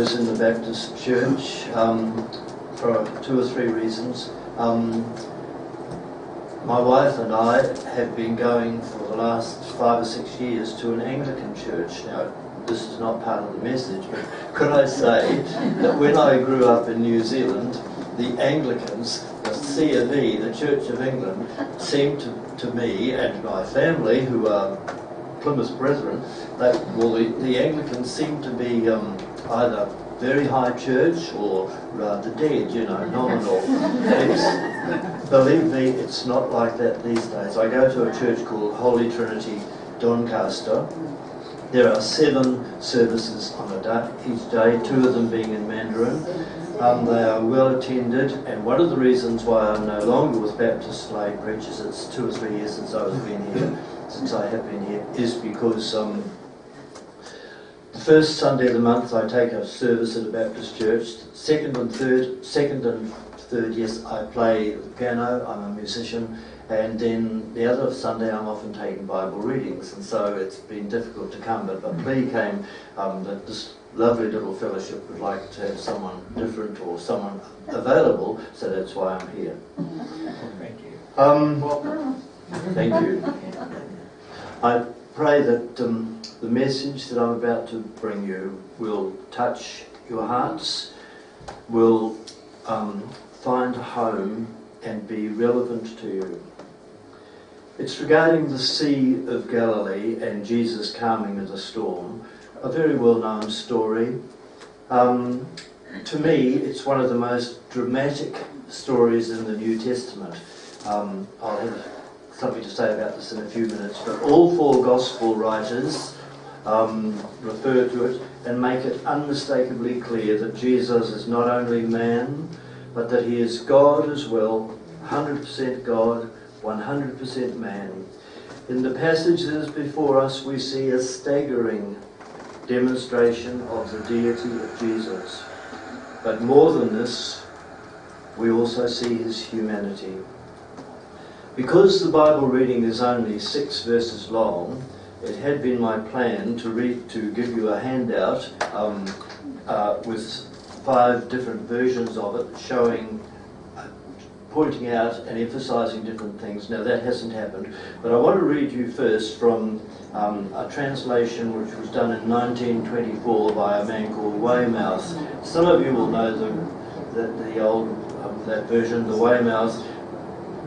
was in the Baptist church for 2 or 3 reasons. My wife and I have been going for the last 5 or 6 years to an Anglican church. Now, this is not part of the message, but could I say that when I grew up in New Zealand, the Anglicans, the C of E, the Church of England, seemed to me and my family, who are Plymouth Brethren, the Anglicans seem to be either very high church or rather dead, nominal. Believe me, it's not like that these days. I go to a church called Holy Trinity, Doncaster. There are 7 services on each day, 2 of them being in Mandarin. They are well attended, and one of the reasons why I'm no longer with Baptist lay preachers, it's 2 or 3 years since I have been here, is because the first Sunday of the month I take a service at a Baptist church. Second and third, yes, I play the piano, I'm a musician, and then the other Sunday I'm often taking Bible readings, and so it's been difficult to come, but a plea came that this lovely little fellowship would like to have someone different or someone available, so that's why I'm here. Thank you. Welcome. Thank you. I pray that the message that I'm about to bring you will touch your hearts, will find a home and be relevant to you. It's regarding the Sea of Galilee and Jesus calming of the storm, a very well-known story. To me, it's one of the most dramatic stories in the New Testament. I'll have something to say about this in a few minutes, but all 4 gospel writers refer to it and make it unmistakably clear that Jesus is not only man, but that he is God as well, 100% God, 100% man. In the passages before us, we see a staggering demonstration of the deity of Jesus. But more than this, we also see his humanity. Because the Bible reading is only 6 verses long, it had been my plan to give you a handout with 5 different versions of it, showing, pointing out and emphasising different things. Now that hasn't happened, but I want to read you first from a translation which was done in 1924 by a man called Weymouth. Some of you will know the old that version, the Weymouth,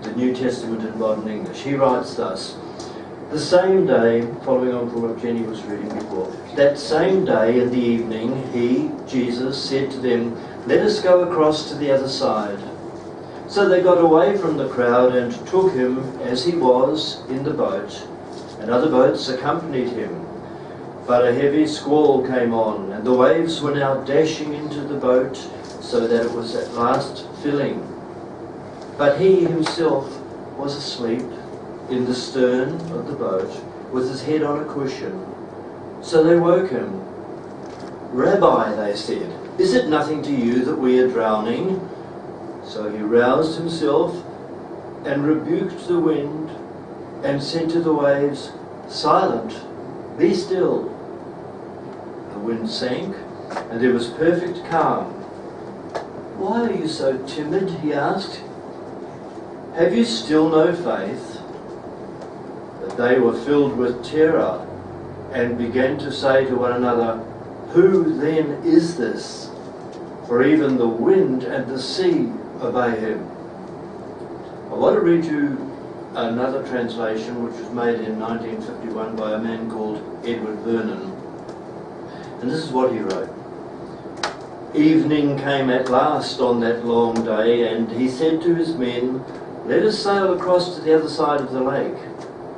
the New Testament in modern English. He writes thus: the same day, following on from what Jenny was reading before, that same day in the evening, he, Jesus, said to them, "Let us go across to the other side." So they got away from the crowd and took him as he was in the boat, and other boats accompanied him. But a heavy squall came on, and the waves were now dashing into the boat, so that it was at last filling. But he himself was asleep in the stern of the boat, with his head on a cushion. So they woke him. "Rabbi," they said, "is it nothing to you that we are drowning?" So he roused himself and rebuked the wind and said to the waves, "Silent, be still." The wind sank and there was perfect calm. "Why are you so timid?" he asked. "Have you still no faith?" But they were filled with terror and began to say to one another, "Who then is this? For even the wind and the sea obey him." I want to read you another translation which was made in 1951 by a man called Edward Vernon. And this is what he wrote. "Evening came at last on that long day, and he said to his men, 'Let us sail across to the other side of the lake.'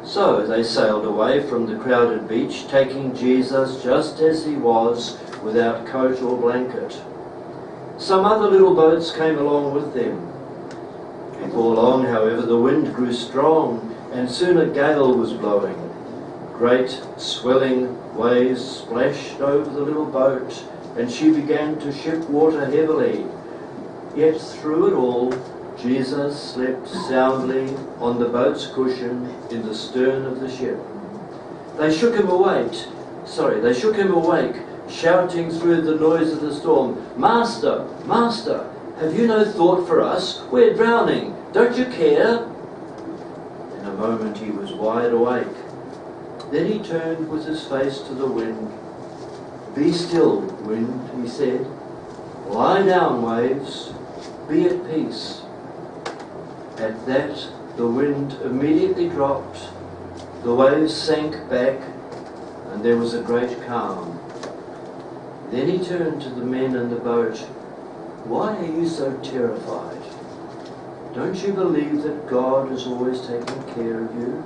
So they sailed away from the crowded beach, taking Jesus just as he was, without coat or blanket. Some other little boats came along with them. Before long, however, the wind grew strong, and soon a gale was blowing. Great swelling waves splashed over the little boat, and she began to ship water heavily. Yet through it all, Jesus slept soundly on the boat's cushion in the stern of the ship. They shook him awake, shouting through the noise of the storm, "Master, Master, have you no thought for us? We're drowning. Don't you care?" In a moment he was wide awake. Then he turned with his face to the wind. "Be still, wind," he said. "Lie down, waves. Be at peace." At that, the wind immediately dropped, the waves sank back, and there was a great calm. Then he turned to the men in the boat. "Why are you so terrified? Don't you believe that God is always taking care of you?"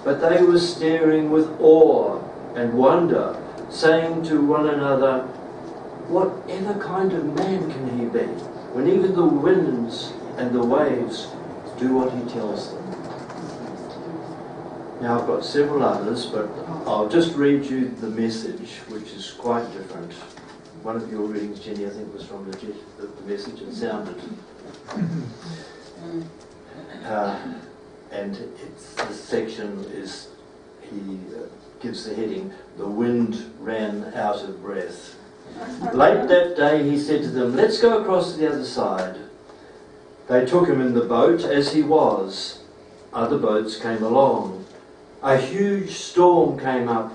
But they were staring with awe and wonder, saying to one another, "Whatever kind of man can he be, when even the winds and the waves do what he tells them?" Now I've got several others, but I'll just read you the Message, which is quite different. One of your readings, Jenny, I think was from the Message, and sounded. And the section is, he gives the heading, "The wind ran out of breath." Late that day he said to them, "Let's go across to the other side." They took him in the boat as he was. Other boats came along. A huge storm came up.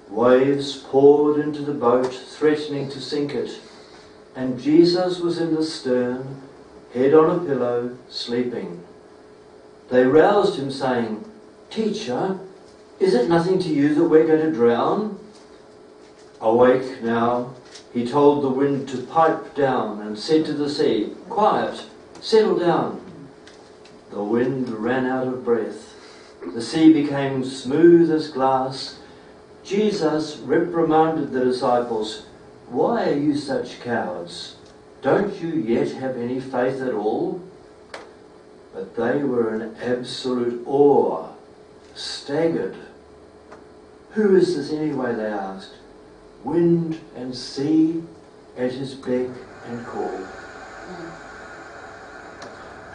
Waves poured into the boat, threatening to sink it. And Jesus was in the stern, head on a pillow, sleeping. They roused him, saying, "Teacher, is it nothing to you that we're going to drown?" Awake now, he told the wind to pipe down and said to the sea, "Quiet, settle down." The wind ran out of breath. The sea became smooth as glass. Jesus reprimanded the disciples, "Why are you such cowards? Don't you yet have any faith at all?" But they were in absolute awe, staggered. "Who is this anyway?" they asked. "Wind and sea at his beck and call."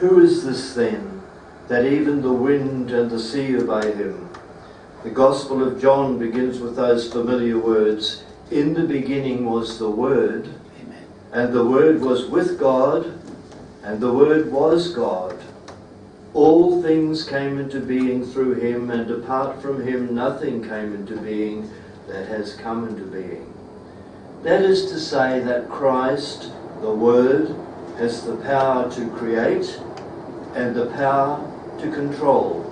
Who is this then, that even the wind and the sea obey him? The Gospel of John begins with those familiar words, "In the beginning was the Word, Amen. And the Word was with God, and the Word was God. All things came into being through him, and apart from him nothing came into being that has come into being." That is to say that Christ, the Word, has the power to create and the power to control.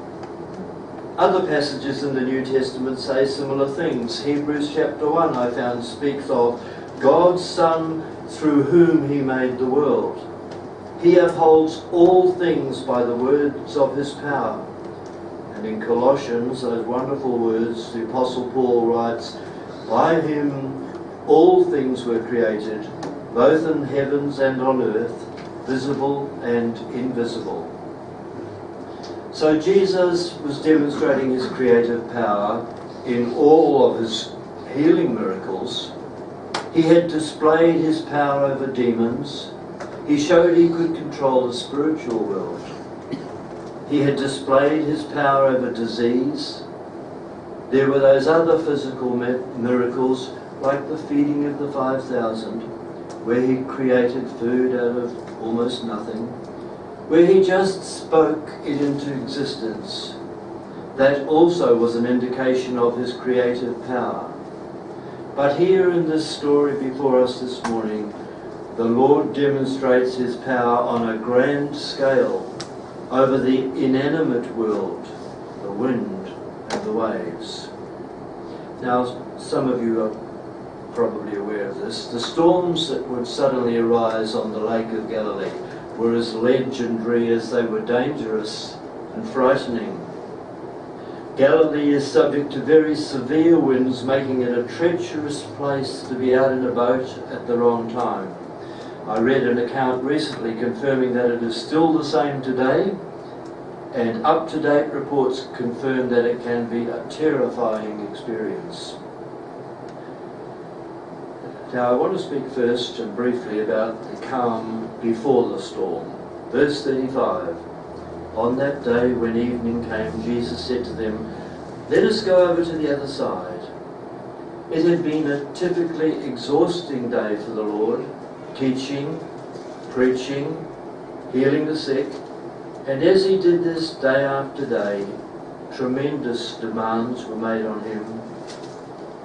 Other passages in the New Testament say similar things. Hebrews chapter 1, I found, speaks of God's Son through whom he made the world. He upholds all things by the words of his power. And in Colossians, those wonderful words, the Apostle Paul writes, "By him all things were created, both in heavens and on earth, visible and invisible." So Jesus was demonstrating his creative power in all of his healing miracles. He had displayed his power over demons. He showed he could control the spiritual world. He had displayed his power over disease. There were those other physical miracles, like the feeding of the 5,000, where he created food out of almost nothing, where he just spoke it into existence. That also was an indication of his creative power. But here in this story before us this morning, the Lord demonstrates his power on a grand scale over the inanimate world, the wind and the waves. Now, some of you are probably aware of this. The storms that would suddenly arise on the Lake of Galilee were as legendary as they were dangerous and frightening. Galilee is subject to very severe winds, making it a treacherous place to be out in a boat at the wrong time. I read an account recently confirming that it is still the same today, and up-to-date reports confirm that it can be a terrifying experience. Now I want to speak first and briefly about the calm before the storm. Verse 35. On that day when evening came, Jesus said to them, "Let us go over to the other side." It had been a typically exhausting day for the Lord, teaching, preaching, healing the sick, and as he did this day after day, tremendous demands were made on him.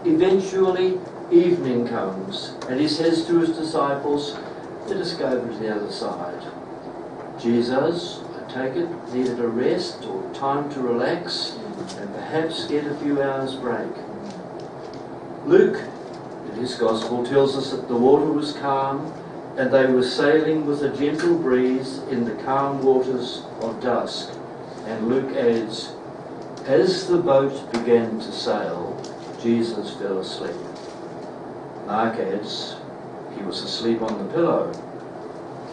Eventually, evening comes, and he says to his disciples, "Let us go over to the other side." Jesus, I take it, needed a rest or time to relax and perhaps get a few hours break. Luke, in his Gospel, tells us that the water was calm and they were sailing with a gentle breeze in the calm waters of dusk. And Luke adds, as the boat began to sail, Jesus fell asleep. Mark adds, he was asleep on the pillow.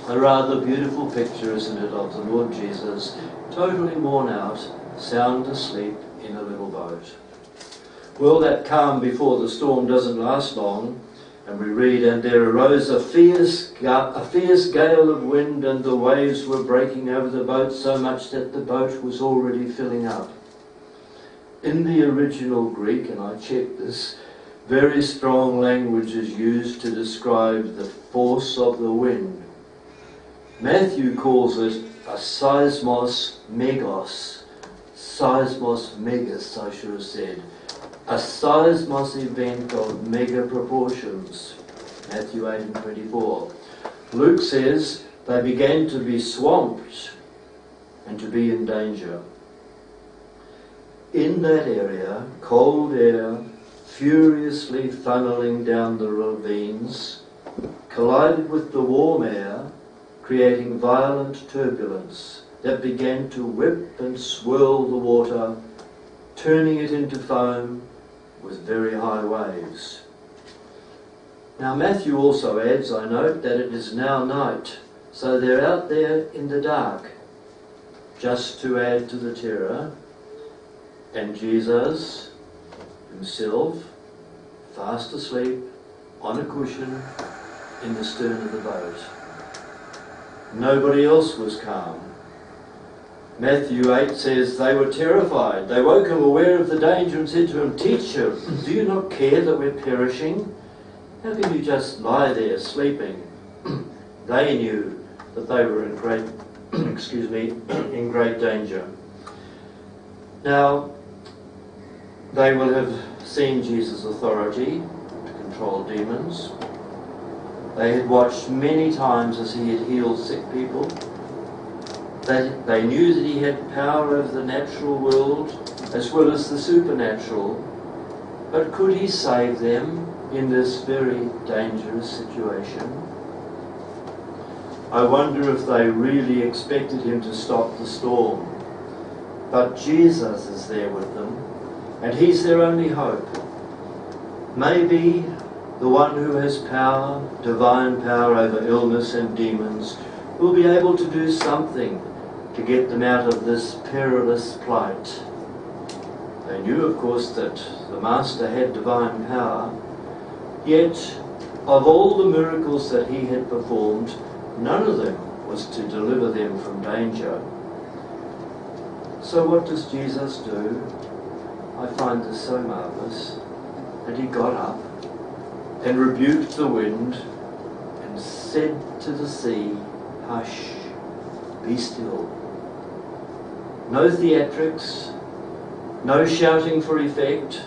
A rather beautiful picture, isn't it, of the Lord Jesus, totally worn out, sound asleep in a little boat. Well, that calm before the storm doesn't last long, and we read, and there arose a fierce gale of wind, and the waves were breaking over the boat so much that the boat was already filling up. In the original Greek, and I checked this, very strong language is used to describe the force of the wind. Matthew calls it a seismos megos. Seismos megas, I should have said. A seismos event of mega proportions. Matthew 8 and 24. Luke says they began to be swamped and to be in danger. In that area, cold air, furiously funneling down the ravines, collided with the warm air, creating violent turbulence that began to whip and swirl the water, turning it into foam with very high waves. Now Matthew also adds, I note, that it is now night, so they're out there in the dark, just to add to the terror. And Jesus himself, fast asleep, on a cushion, in the stern of the boat. Nobody else was calm. Matthew 8 says they were terrified. They woke him aware of the danger and said to him, "Teacher, do you not care that we're perishing? How can you just lie there sleeping?" They knew that they were in great, in great danger. Now, they will have seen Jesus' authority to control demons. They had watched many times as he had healed sick people. They knew that he had power over the natural world as well as the supernatural. But could he save them in this very dangerous situation? I wonder if they really expected him to stop the storm. But Jesus is there with them, and he's their only hope. Maybe the one who has power, divine power over illness and demons, will be able to do something to get them out of this perilous plight. They knew, of course, that the Master had divine power, yet of all the miracles that he had performed, none of them was to deliver them from danger. So what does Jesus do? I find this so marvellous. And he got up and rebuked the wind and said to the sea, "Hush, be still." No theatrics, no shouting for effect,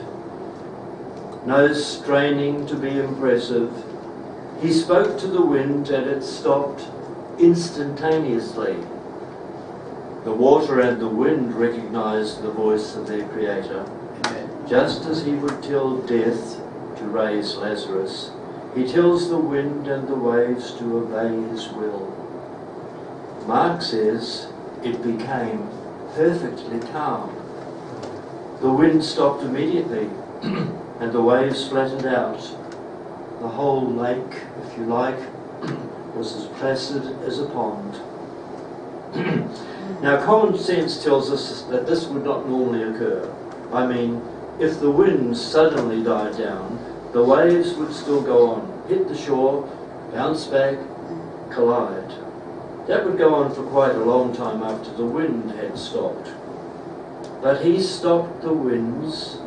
no straining to be impressive. He spoke to the wind and it stopped instantaneously. The water and the wind recognized the voice of their Creator. Just as he would tell death to raise Lazarus, he tells the wind and the waves to obey his will. Mark says it became perfectly calm. The wind stopped immediately and the waves flattened out. The whole lake, if you like, was as placid as a pond. Now, common sense tells us that this would not normally occur. I mean, if the wind suddenly died down, the waves would still go on, hit the shore, bounce back, collide. That would go on for quite a long time after the wind had stopped. But he stopped the winds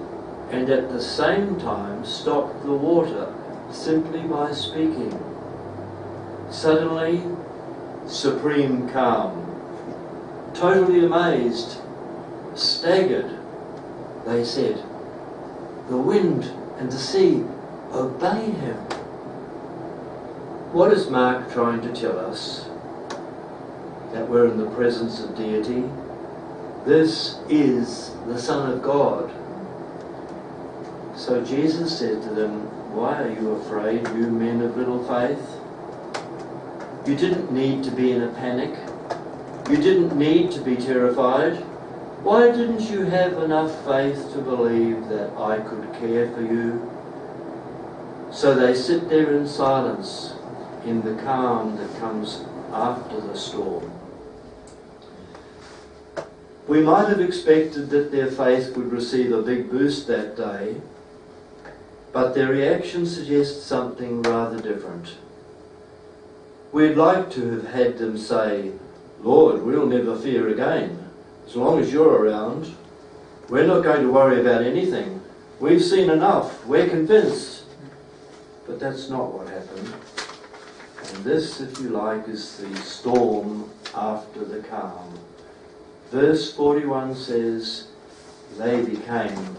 and at the same time stopped the water simply by speaking. Suddenly, supreme calm. Totally amazed, staggered, they said, "The wind and the sea obey him." What is Mark trying to tell us? That we're in the presence of deity. This is the Son of God. So Jesus said to them, "Why are you afraid, you men of little faith?" You didn't need to be in a panic. You didn't need to be terrified. Why didn't you have enough faith to believe that I could care for you? So they sit there in silence, in the calm that comes after the storm. We might have expected that their faith would receive a big boost that day, but their reaction suggests something rather different. We'd like to have had them say, "Lord, we'll never fear again. As long as you're around, we're not going to worry about anything. We've seen enough. We're convinced." But that's not what happened. And this, if you like, is the storm after the calm. Verse 41 says, "They became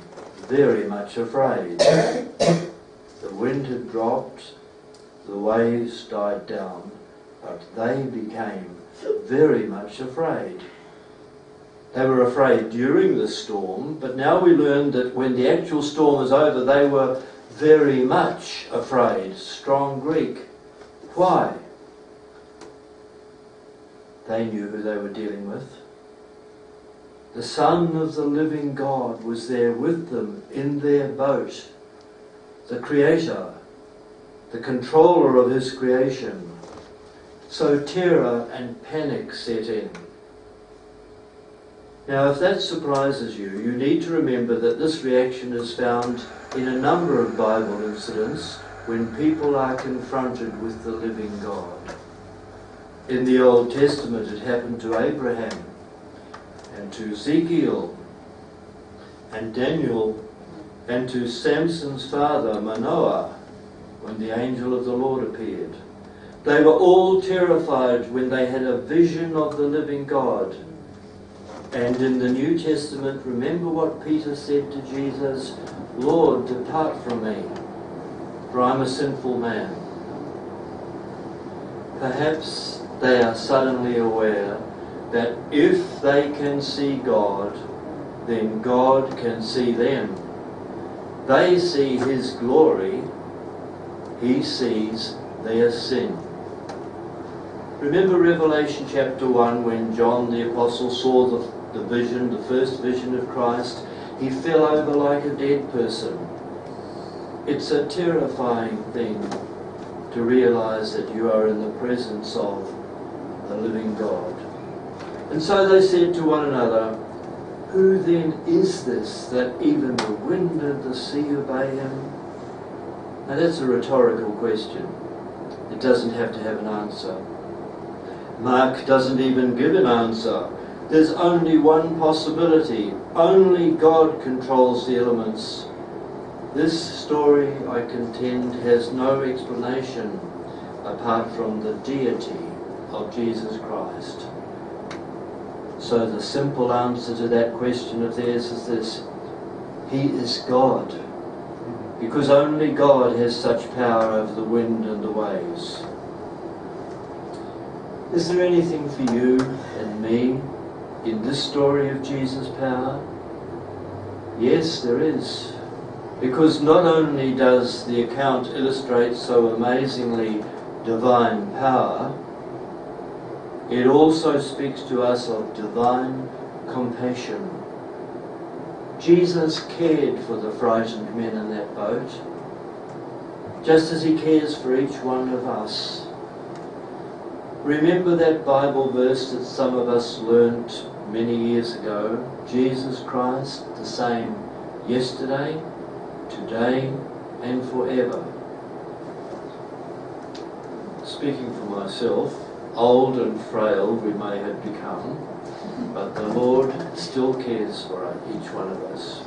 very much afraid." The wind had dropped, the waves died down, but they became very much afraid. They were afraid during the storm, but now we learn that when the actual storm is over, they were very much afraid. Strong Greek. Why? They knew who they were dealing with. The Son of the living God was there with them in their boat. The Creator, the controller of His creation. So terror and panic set in. Now, if that surprises you, you need to remember that this reaction is found in a number of Bible incidents when people are confronted with the living God. In the Old Testament, it happened to Abraham, and to Ezekiel, and Daniel, and to Samson's father, Manoah, when the angel of the Lord appeared. They were all terrified when they had a vision of the living God. And in the New Testament, remember what Peter said to Jesus, "Lord, depart from me, for I'm a sinful man." Perhaps they are suddenly aware that if they can see God, then God can see them. They see His glory, He sees their sin. Remember Revelation chapter 1 when John the Apostle saw the vision, the first vision of Christ? He fell over like a dead person. It's a terrifying thing to realize that you are in the presence of the living God. And so they said to one another, "Who then is this that even the wind and the sea obey him?" Now that's a rhetorical question. It doesn't have to have an answer. Mark doesn't even give an answer. There's only one possibility. Only God controls the elements. This story, I contend, has no explanation apart from the deity of Jesus Christ. So the simple answer to that question of theirs is this: He is God, because only God has such power over the wind and the waves. Is there anything for you and me in this story of Jesus' power? Yes, there is. Because not only does the account illustrate so amazingly divine power, it also speaks to us of divine compassion. Jesus cared for the frightened men in that boat, just as He cares for each one of us. Remember that Bible verse that some of us learnt many years ago? Jesus Christ, the same yesterday, today, and forever. Speaking for myself, old and frail we may have become, but the Lord still cares for each one of us.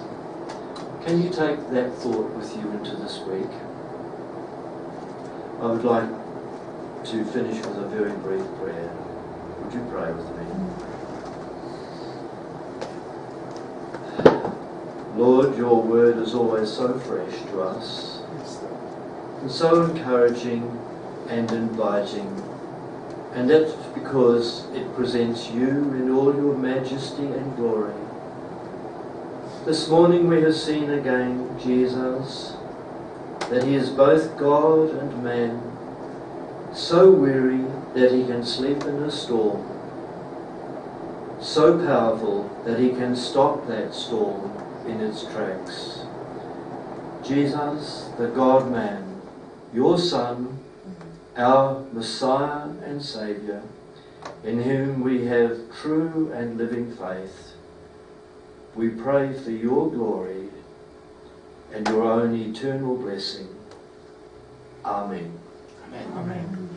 Can you take that thought with you into this week? I would like to finish with a very brief prayer. Would you pray with me? Lord, your word is always so fresh to us, and so encouraging and inviting, and that's because it presents you in all your majesty and glory. This morning we have seen again Jesus, that he is both God and man, so weary that he can sleep in a storm, so powerful that he can stop that storm in its tracks. Jesus, the God-man, your Son, our Messiah and Saviour, in whom we have true and living faith, we pray for your glory and your own eternal blessing. Amen. Amen. Amen.